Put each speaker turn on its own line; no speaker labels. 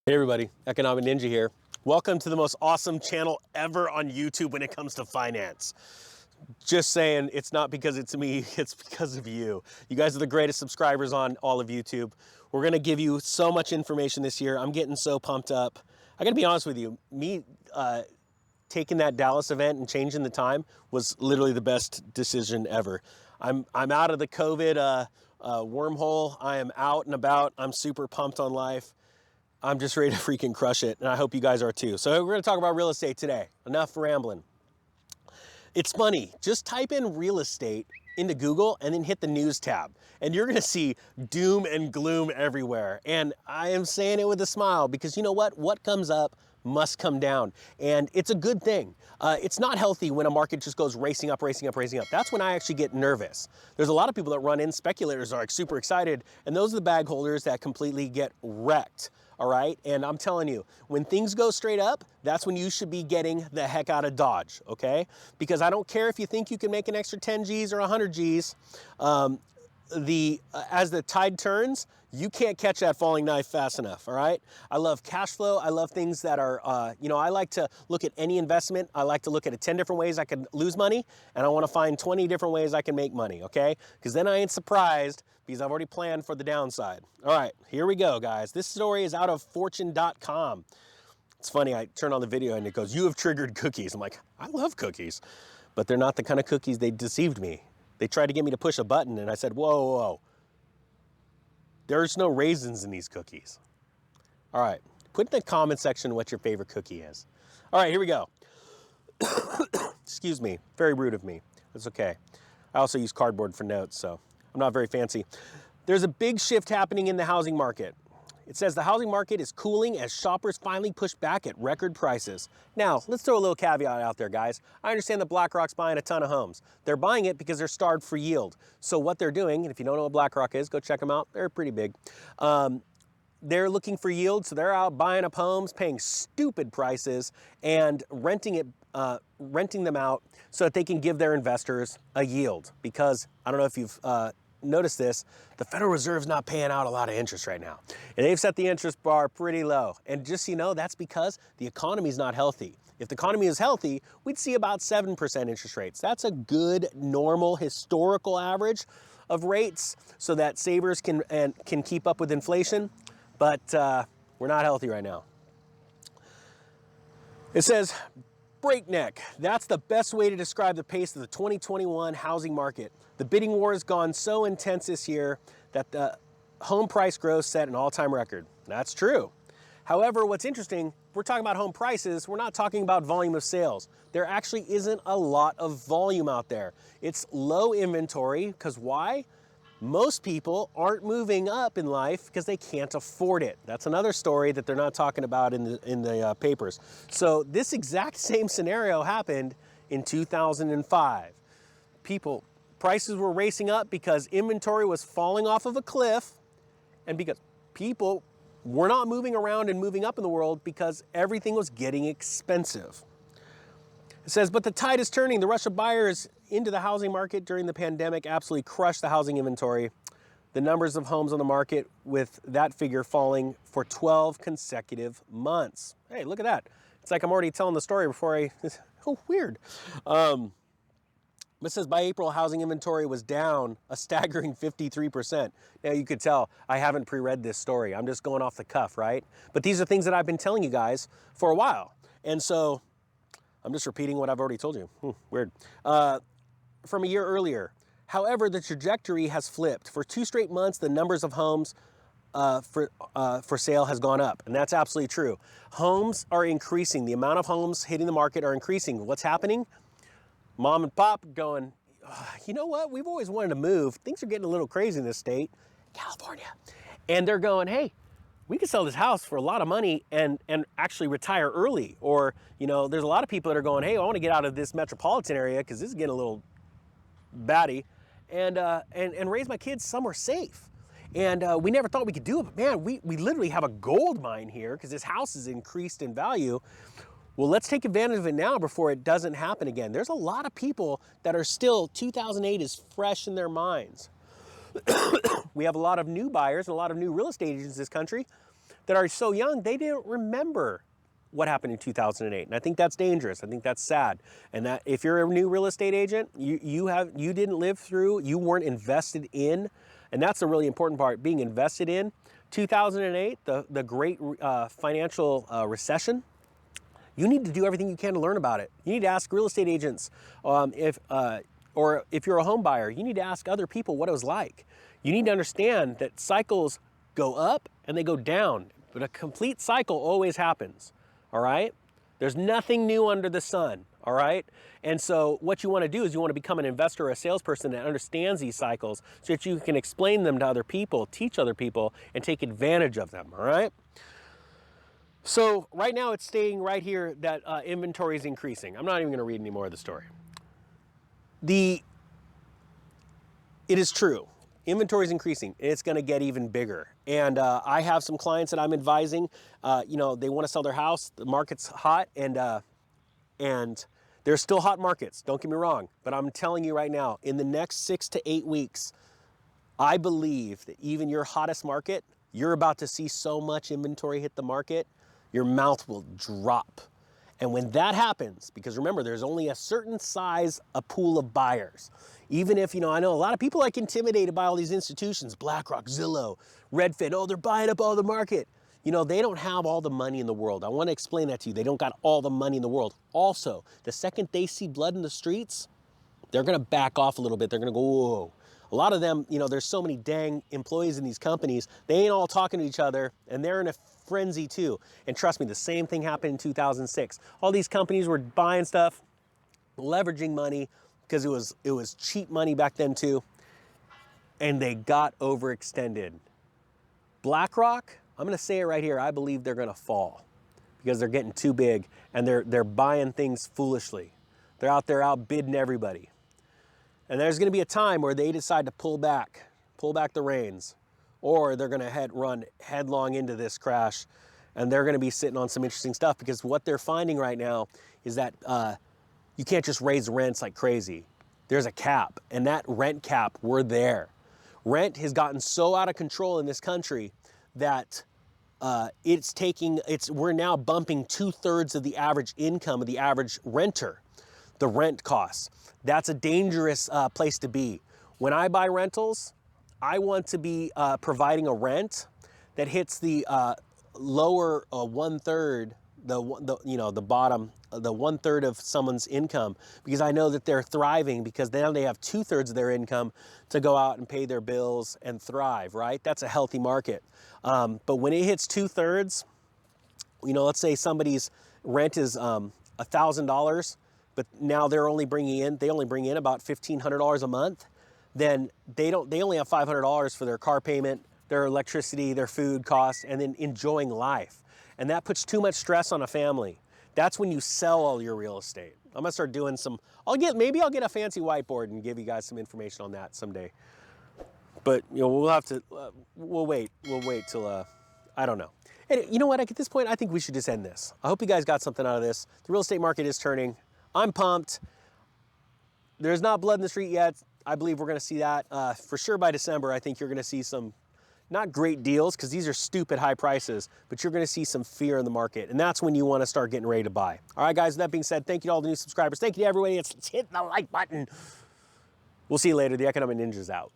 Hey everybody, Economic Ninja here. Welcome to the most awesome channel ever on YouTube when it comes to finance. Just saying, it's not because it's me, it's because of you. You guys are the greatest subscribers on all of YouTube. We're gonna give you so much information this year. I'm getting so pumped up. I gotta be honest with you, taking that Dallas event and changing the time was literally the best decision ever. I'm out of the COVID wormhole. I am out and about. I'm super pumped on life. I'm just ready to freaking crush it, and I hope you guys are too. So we're gonna talk about real estate today. Enough rambling. It's funny, just type in real estate into Google and then hit the news tab, and you're gonna see doom and gloom everywhere. And I am saying it with a smile because you know what? What comes up must come down, and it's a good thing. It's not healthy when a market just goes racing up, racing up, racing up. That's when I actually get nervous. There's a lot of people that run in, speculators are like super excited, and those are the bag holders that completely get wrecked. All right, and I'm telling you, when things go straight up, that's when you should be getting the heck out of Dodge, okay? Because I don't care if you think you can make an extra 10 G's or 100 G's, as the tide turns, you can't catch that falling knife fast enough, all right? I love cash flow. I love things that are, I like to look at any investment. I like to look at it 10 different ways I can lose money, and I want to find 20 different ways I can make money, okay? Because then I ain't surprised because I've already planned for the downside. All right, here we go, guys. This story is out of fortune.com. It's funny, I turn on the video and it goes, "You have triggered cookies." I'm like, I love cookies, but they're not the kind of cookies they deceived me. They tried to get me to push a button, and I said, whoa, whoa, whoa. There's no raisins in these cookies. All right, put in the comment section what your favorite cookie is. All right, here we go. Excuse me, very rude of me. That's okay. I also use cardboard for notes, so I'm not very fancy. There's a big shift happening in the housing market. It says the housing market is cooling as shoppers finally push back at record prices. Now, let's throw a little caveat out there, guys. I understand that BlackRock's buying a ton of homes. They're buying it because they're starved for yield. So what they're doing, and if you don't know what BlackRock is, go check them out. They're pretty big. They're looking for yield, so they're out buying up homes, paying stupid prices, and renting them out so that they can give their investors a yield. Because, I don't know if you've notice this, the Federal Reserve's not paying out a lot of interest right now. And they've set the interest bar pretty low. And just so you know, that's because the economy's not healthy. If the economy is healthy, we'd see about 7% interest rates. That's a good, normal, historical average of rates so that savers can keep up with inflation. But we're not healthy right now. It says, breakneck. That's the best way to describe the pace of the 2021 housing market. The bidding war has gone so intense this year that the home price growth set an all-time record. That's true. However, what's interesting, we're talking about home prices, we're not talking about volume of sales. There actually isn't a lot of volume out there. It's low inventory, because why? Most people aren't moving up in life because they can't afford it. That's another story that they're not talking about in the papers. So this exact same scenario happened in 2005. Prices were racing up because inventory was falling off of a cliff, and because people were not moving around and moving up in the world because everything was getting expensive. It says, but the tide is turning. The rush of buyers into the housing market during the pandemic absolutely crushed the housing inventory. The numbers of homes on the market, with that figure falling for 12 consecutive months. Hey, look at that. It's like I'm already telling the story before oh, weird. It says by April, housing inventory was down a staggering 53%. Now you could tell I haven't pre-read this story. I'm just going off the cuff, right? But these are things that I've been telling you guys for a while. And so I'm just repeating what I've already told you. Weird. From a year earlier. However, the trajectory has flipped. For 2 straight months, the numbers of homes for sale has gone up. And that's absolutely true. Homes are increasing. The amount of homes hitting the market are increasing. What's happening? Mom and pop going, you know what? We've always wanted to move. Things are getting a little crazy in this state, California. And they're going, hey, we could sell this house for a lot of money and actually retire early. Or, there's a lot of people that are going, hey, I want to get out of this metropolitan area because this is getting a little batty, and raise my kids somewhere safe. And we never thought we could do it, but man, we literally have a gold mine here because this house is increased in value. Well, let's take advantage of it now before it doesn't happen again. There's a lot of people that are still, 2008 is fresh in their minds. We have a lot of new buyers and a lot of new real estate agents in this country that are so young, they didn't remember what happened in 2008. And I think that's dangerous. I think that's sad. And that if you're a new real estate agent, you didn't live through, you weren't invested in, and that's a really important part, being invested in 2008, the great financial recession. You need to do everything you can to learn about it. You need to ask real estate agents, or if you're a home buyer, you need to ask other people what it was like. You need to understand that cycles go up and they go down, but a complete cycle always happens, all right? There's nothing new under the sun, all right? And so what you want to do is you want to become an investor or a salesperson that understands these cycles so that you can explain them to other people, teach other people, and take advantage of them, all right? So right now it's staying right here that inventory is increasing. I'm not even going to read any more of the story. It is true. Inventory is increasing. It's going to get even bigger. And I have some clients that I'm advising. They want to sell their house. The market's hot, and there's still hot markets. Don't get me wrong. But I'm telling you right now, in the next 6 to 8 weeks, I believe that even your hottest market, you're about to see so much inventory hit the market, your mouth will drop. And when that happens, because remember, there's only a certain size, a pool of buyers. Even if, I know a lot of people like intimidated by all these institutions, BlackRock, Zillow, Redfin, oh, they're buying up all the market. They don't have all the money in the world. I want to explain that to you. They don't got all the money in the world. Also, the second they see blood in the streets, they're going to back off a little bit. They're going to go, whoa. A lot of them, there's so many dang employees in these companies, they ain't all talking to each other, and they're in a frenzy too. And trust me, the same thing happened in 2006. All these companies were buying stuff, leveraging money, because it was cheap money back then too, and they got overextended. BlackRock, I'm going to say it right here, I believe they're going to fall because they're getting too big, and they're buying things foolishly. They're out there outbidding everybody. And there's going to be a time where they decide to pull back the reins, or they're going to run headlong into this crash, and they're going to be sitting on some interesting stuff, because what they're finding right now is that you can't just raise rents like crazy. There's a cap, and that rent cap, we're there. Rent has gotten so out of control in this country that we're now bumping 2/3 of the average income of the average renter, the rent costs. That's a dangerous place to be. When I buy rentals, I want to be providing a rent that hits the lower 1/3, the bottom, the 1/3 of someone's income, because I know that they're thriving, because now they have 2/3 of their income to go out and pay their bills and thrive, right? That's a healthy market. But when it hits 2/3, let's say somebody's rent is $1,000, but now they only bring in about $1,500 a month, then they only have $500 for their car payment, their electricity, their food costs, and then enjoying life. And that puts too much stress on a family. That's when you sell all your real estate. I'm gonna start doing maybe I'll get a fancy whiteboard and give you guys some information on that someday. But we'll have to, we'll wait till, I don't know. And you know what, at this point, I think we should just end this. I hope you guys got something out of this. The real estate market is turning. I'm pumped. There's not blood in the street yet. I believe we're going to see that for sure by December. I think you're going to see some, not great deals, because these are stupid high prices, but you're going to see some fear in the market. And that's when you want to start getting ready to buy. All right, guys, with that being said, thank you to all the new subscribers. Thank you to everybody that's hitting the like button. We'll see you later. The Economic Ninja's out.